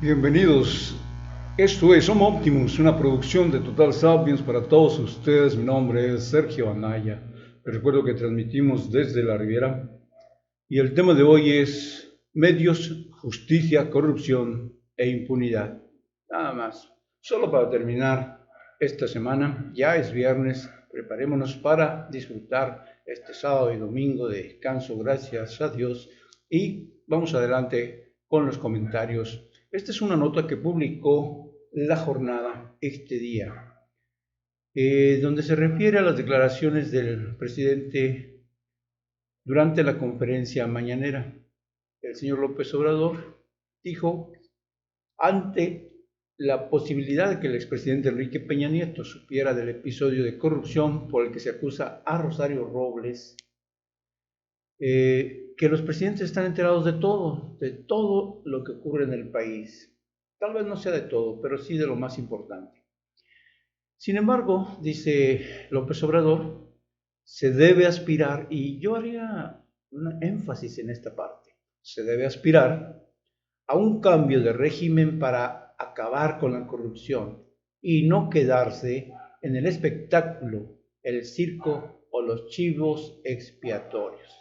Bienvenidos. Esto es Homo Optimus, una producción de Total Sapiens para todos ustedes. Mi nombre es Sergio Anaya. Les recuerdo que transmitimos desde la Riviera y el tema de hoy es medios, justicia, corrupción e impunidad. Nada más. Solo para terminar esta semana, ya es viernes, preparémonos para disfrutar este sábado y domingo de descanso, gracias a Dios, y vamos adelante con los comentarios. Esta es una nota que publicó La Jornada este día, donde se refiere a las declaraciones del presidente durante la conferencia mañanera. El señor López Obrador dijo, ante la posibilidad de que el expresidente Enrique Peña Nieto supiera del episodio de corrupción por el que se acusa a Rosario Robles, que los presidentes están enterados de todo lo que ocurre en el país. Tal vez no sea de todo, pero sí de lo más importante. Sin embargo, dice López Obrador, se debe aspirar, y yo haría un énfasis en esta parte, se debe aspirar a un cambio de régimen para acabar con la corrupción y no quedarse en el espectáculo, el circo o los chivos expiatorios.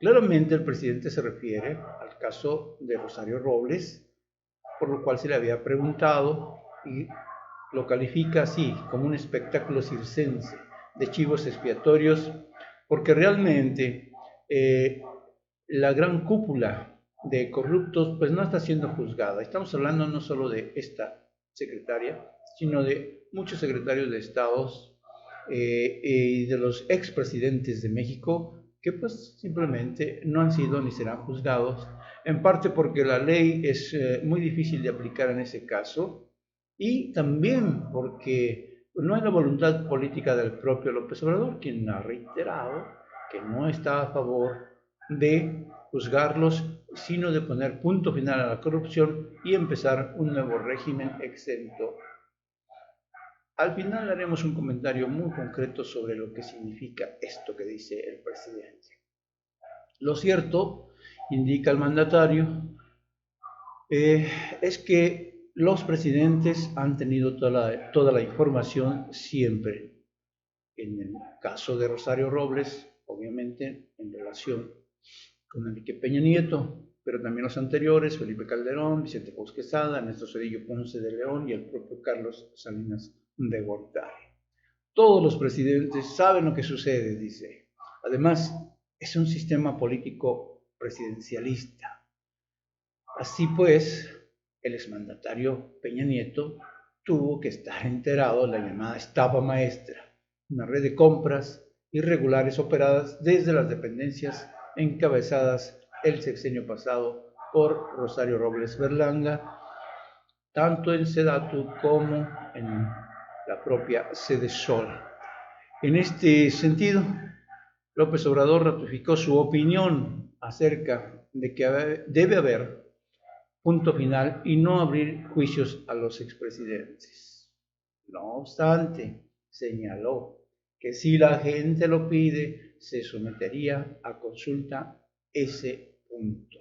Claramente el presidente se refiere al caso de Rosario Robles, por lo cual se le había preguntado y lo califica así, como un espectáculo circense de chivos expiatorios, porque realmente la gran cúpula de corruptos pues no está siendo juzgada. Estamos hablando no solo de esta secretaria, sino de muchos secretarios de estados y de los expresidentes de México que pues simplemente no han sido ni serán juzgados, en parte porque la ley es muy difícil de aplicar en ese caso y también porque no hay la voluntad política del propio López Obrador, quien ha reiterado que no está a favor de juzgarlos, sino de poner punto final a la corrupción y empezar un nuevo régimen exento. Al final haremos un comentario muy concreto sobre lo que significa esto que dice el presidente. Lo cierto, indica el mandatario, es que los presidentes han tenido toda la información siempre. En el caso de Rosario Robles, obviamente en relación con Enrique Peña Nieto, pero también los anteriores, Felipe Calderón, Vicente Fox Quesada, Ernesto Zedillo Ponce de León y el propio Carlos Salinas de Gortari. Todos los presidentes saben lo que sucede, dice. Además, es un sistema político presidencialista. Así pues, el exmandatario Peña Nieto tuvo que estar enterado de la llamada estafa maestra, una red de compras irregulares operadas desde las dependencias encabezadas el sexenio pasado por Rosario Robles Berlanga, tanto en Sedatu como en la propia Sedesol. En este sentido, López Obrador ratificó su opinión acerca de que debe haber punto final y no abrir juicios a los expresidentes. No obstante, señaló que si la gente lo pide, se sometería a consulta ese punto.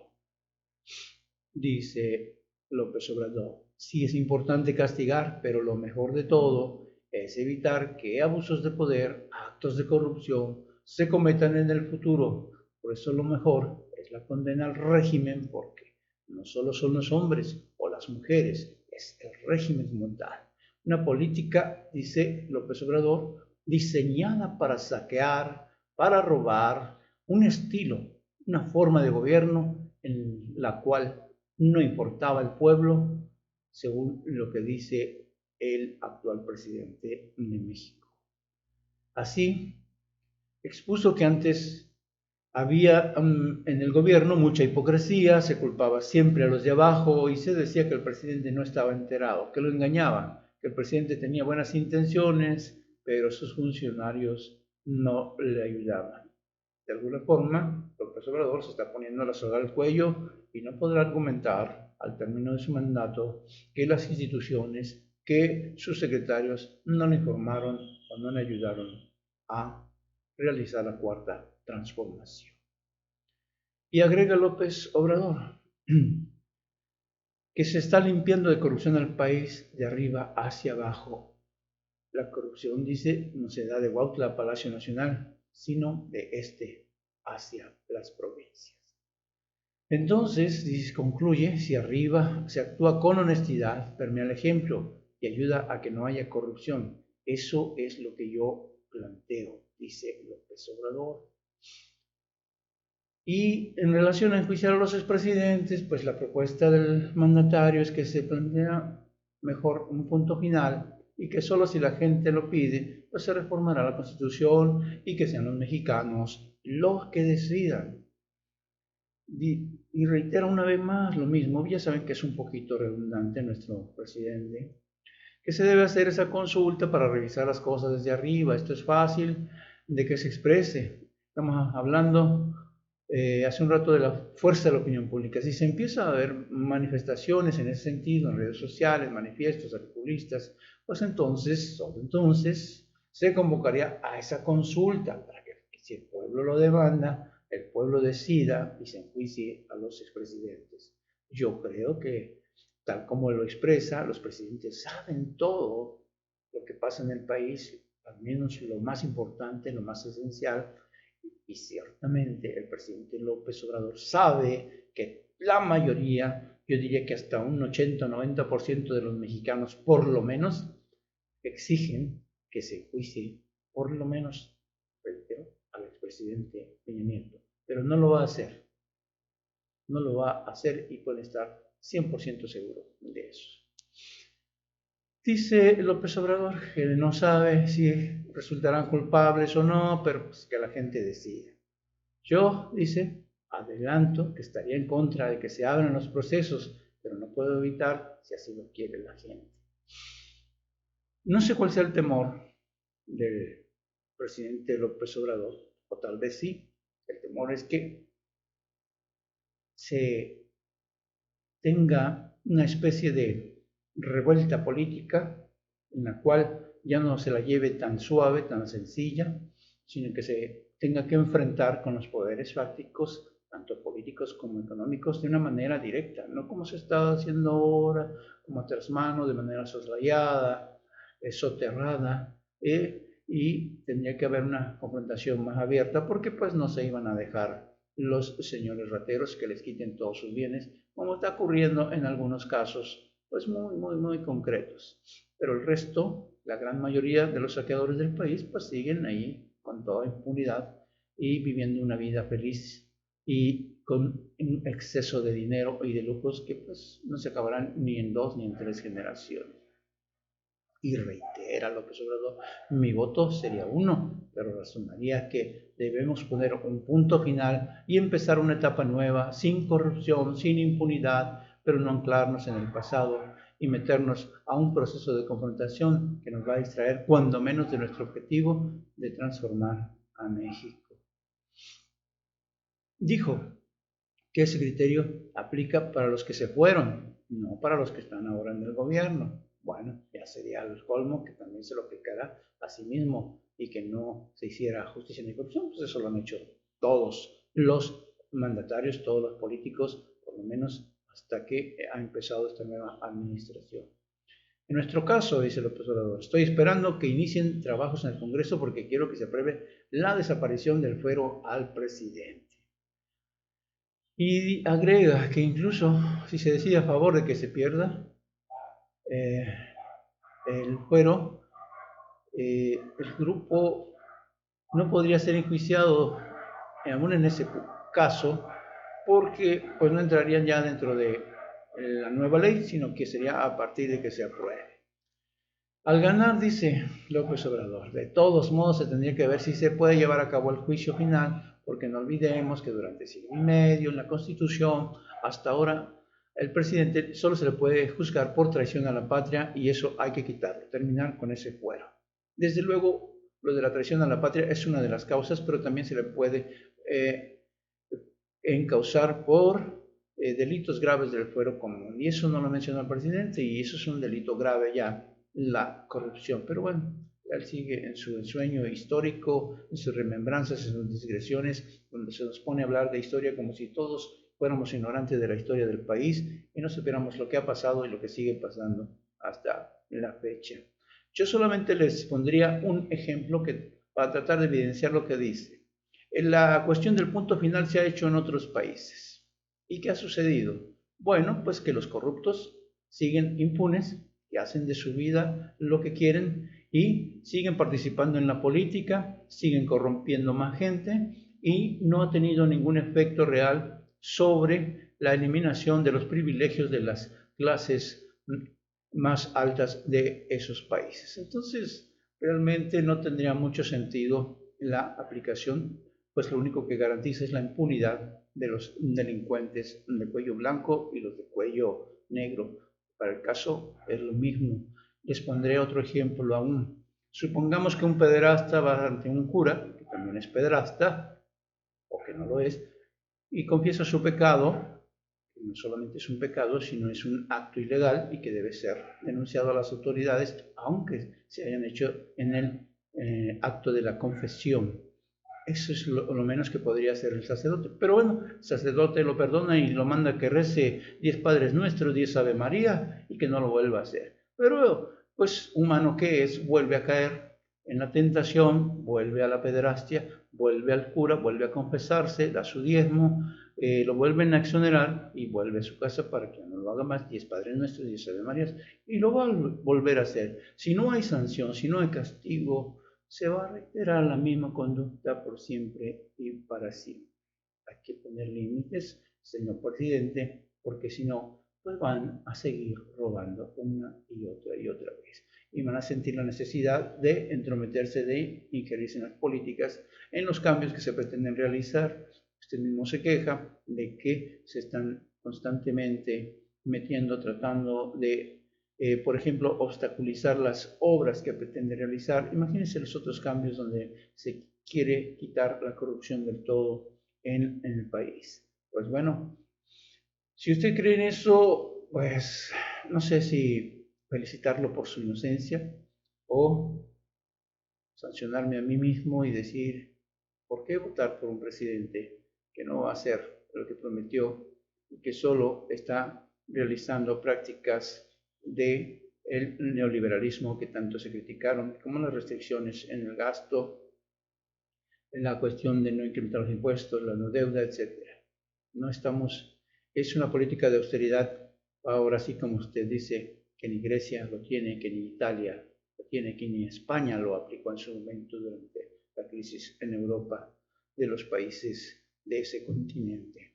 Dice López Obrador, sí es importante castigar, pero lo mejor de todo es evitar que abusos de poder, actos de corrupción se cometan en el futuro. Por eso lo mejor es la condena al régimen, porque no solo son los hombres o las mujeres, es el régimen como tal. Una política, dice López Obrador, diseñada para saquear, para robar, un estilo, una forma de gobierno en la cual no importaba el pueblo, según lo que dice el actual presidente de México. Así, expuso que antes había en el gobierno mucha hipocresía, se culpaba siempre a los de abajo y se decía que el presidente no estaba enterado, que lo engañaban, que el presidente tenía buenas intenciones, pero sus funcionarios no le ayudaban. De alguna forma, López Obrador se está poniendo la soga al cuello y no podrá argumentar, al término de su mandato, que las instituciones, que sus secretarios no le informaron o no le ayudaron a realizar la cuarta transformación. Y agrega López Obrador, que se está limpiando de corrupción al país de arriba hacia abajo. La corrupción, dice, no se da de Huautla a Palacio Nacional, sino de este hacia las provincias. Entonces, dice, concluye, si arriba se actúa con honestidad, permea el ejemplo y ayuda a que no haya corrupción. Eso es lo que yo planteo, dice López Obrador. Y en relación a enjuiciar a los expresidentes, pues la propuesta del mandatario es que se plantea mejor un punto final y que solo si la gente lo pide, pues se reformará la Constitución y que sean los mexicanos los que decidan. Y reitero una vez más lo mismo, ya saben que es un poquito redundante nuestro presidente, que se debe hacer esa consulta para revisar las cosas desde arriba. Esto es fácil de que se exprese. Estamos hablando hace un rato de la fuerza de la opinión pública. Si se empieza a ver manifestaciones en ese sentido, en redes sociales, manifiestos articulistas, pues entonces, solo entonces, se convocaría a esa consulta para que si el pueblo lo demanda, el pueblo decida y se enjuicie a los expresidentes. Yo creo que, tal como lo expresa, los presidentes saben todo lo que pasa en el país, al menos lo más importante, lo más esencial, y ciertamente el presidente López Obrador sabe que la mayoría, yo diría que hasta un 80 o 90% de los mexicanos, por lo menos, exigen que se enjuicie, por lo menos, reitero, al expresidente Peña Nieto. Pero no lo va a hacer. No lo va a hacer y puede estar 100% seguro de eso. Dice López Obrador que no sabe si resultarán culpables o no, pero pues que la gente decida. Yo, dice, adelanto que estaría en contra de que se abran los procesos, pero no puedo evitar si así lo quiere la gente. No sé cuál sea el temor del presidente López Obrador, o tal vez sí. El temor es que se tenga una especie de revuelta política en la cual ya no se la lleve tan suave, tan sencilla, sino que se tenga que enfrentar con los poderes fácticos, tanto políticos como económicos, de una manera directa, no como se está haciendo ahora, como a tras mano, de manera soslayada, soterrada, y tendría que haber una confrontación más abierta, porque pues no se iban a dejar los señores rateros que les quiten todos sus bienes, como está ocurriendo en algunos casos, pues muy concretos. Pero el resto, la gran mayoría de los saqueadores del país, pues siguen ahí con toda impunidad y viviendo una vida feliz y con un exceso de dinero y de lujos que pues no se acabarán ni en 2 ni en 3 generaciones. Y reitera López Obrador, mi voto sería 1, pero razonaría que debemos poner un punto final y empezar una etapa nueva, sin corrupción, sin impunidad, pero no anclarnos en el pasado y meternos a un proceso de confrontación que nos va a distraer cuando menos de nuestro objetivo de transformar a México. Dijo que ese criterio aplica para los que se fueron, no para los que están ahora en el gobierno. Bueno, ya sería el colmo que también se lo aplicara a sí mismo y que no se hiciera justicia ni corrupción, pues eso lo han hecho todos los mandatarios, todos los políticos, por lo menos hasta que ha empezado esta nueva administración. En nuestro caso, dice López Obrador, estoy esperando que inicien trabajos en el Congreso porque quiero que se apruebe la desaparición del fuero al presidente. Y agrega que incluso si se decide a favor de que se pierda el fuero, el grupo no podría ser enjuiciado aún en ese caso porque pues no entrarían ya dentro de la nueva ley, sino que sería a partir de que se apruebe. Al ganar, dice López Obrador, de todos modos se tendría que ver si se puede llevar a cabo el juicio final, porque no olvidemos que durante siglo y medio en la Constitución, hasta ahora, el presidente solo se le puede juzgar por traición a la patria y eso hay que quitarlo, terminar con ese fuero. Desde luego, lo de la traición a la patria es una de las causas, pero también se le puede encausar por delitos graves del fuero común. Y eso no lo mencionó el presidente y eso es un delito grave ya, la corrupción. Pero bueno, él sigue en su ensueño histórico, en sus remembranzas, en sus digresiones, donde se nos pone a hablar de historia como si todos fuéramos ignorantes de la historia del país y no supiéramos lo que ha pasado y lo que sigue pasando hasta la fecha. Yo solamente les pondría un ejemplo para tratar de evidenciar lo que dice. La cuestión del punto final se ha hecho en otros países. ¿Y qué ha sucedido? Bueno, pues que los corruptos siguen impunes y hacen de su vida lo que quieren y siguen participando en la política, siguen corrompiendo más gente y no ha tenido ningún efecto real sobre la eliminación de los privilegios de las clases más altas de esos países. Entonces, realmente no tendría mucho sentido la aplicación, pues lo único que garantiza es la impunidad de los delincuentes de cuello blanco y los de cuello negro. Para el caso es lo mismo. Les pondré otro ejemplo aún. Supongamos que un pederasta va ante un cura, que también es pederasta, o que no lo es, y confiesa su pecado, que no solamente es un pecado, sino es un acto ilegal y que debe ser denunciado a las autoridades, aunque se hayan hecho en el acto de la confesión. Eso es lo menos que podría hacer el sacerdote. Pero bueno, el sacerdote lo perdona y lo manda a que rece 10 Padres Nuestros, 10 Ave María y que no lo vuelva a hacer. Pero pues humano que es, vuelve a caer en la tentación, vuelve a la pederastia, vuelve al cura, vuelve a confesarse, da su diezmo, lo vuelven a exonerar y vuelve a su casa para que no lo haga más, 10 Padres Nuestros, 10 Ave Marías, y lo va a volver a hacer. Si no hay sanción, si no hay castigo, se va a reiterar la misma conducta por siempre y para siempre. Hay que poner límites, señor presidente, porque si no, pues van a seguir robando una y otra vez. Y van a sentir la necesidad de entrometerse, de ingerirse en las políticas, en los cambios que se pretenden realizar. Usted mismo se queja de que se están constantemente metiendo, tratando de por ejemplo, obstaculizar las obras que pretende realizar. Imagínense los otros cambios donde se quiere quitar la corrupción del todo en el país. Pues bueno, si usted cree en eso, pues no sé si felicitarlo por su inocencia o sancionarme a mí mismo y decir, ¿por qué votar por un presidente que no va a hacer lo que prometió y que solo está realizando prácticas de el neoliberalismo que tanto se criticaron, como las restricciones en el gasto, en la cuestión de no incrementar los impuestos, la no deuda, etcétera? No estamos, es una política de austeridad, ahora sí como usted dice, que ni Grecia lo tiene, que ni Italia lo tiene, que ni España lo aplicó en su momento durante la crisis en Europa de los países de ese continente.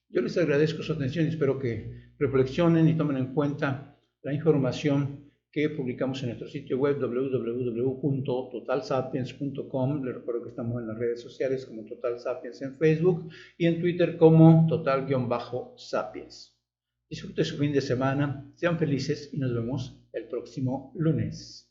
Yo les agradezco su atención y espero que reflexionen y tomen en cuenta la información que publicamos en nuestro sitio web www.totalsapiens.com. Les recuerdo que estamos en las redes sociales como Total Sapiens en Facebook y en Twitter como Total-Sapiens. Disfrute su fin de semana, sean felices y nos vemos el próximo lunes.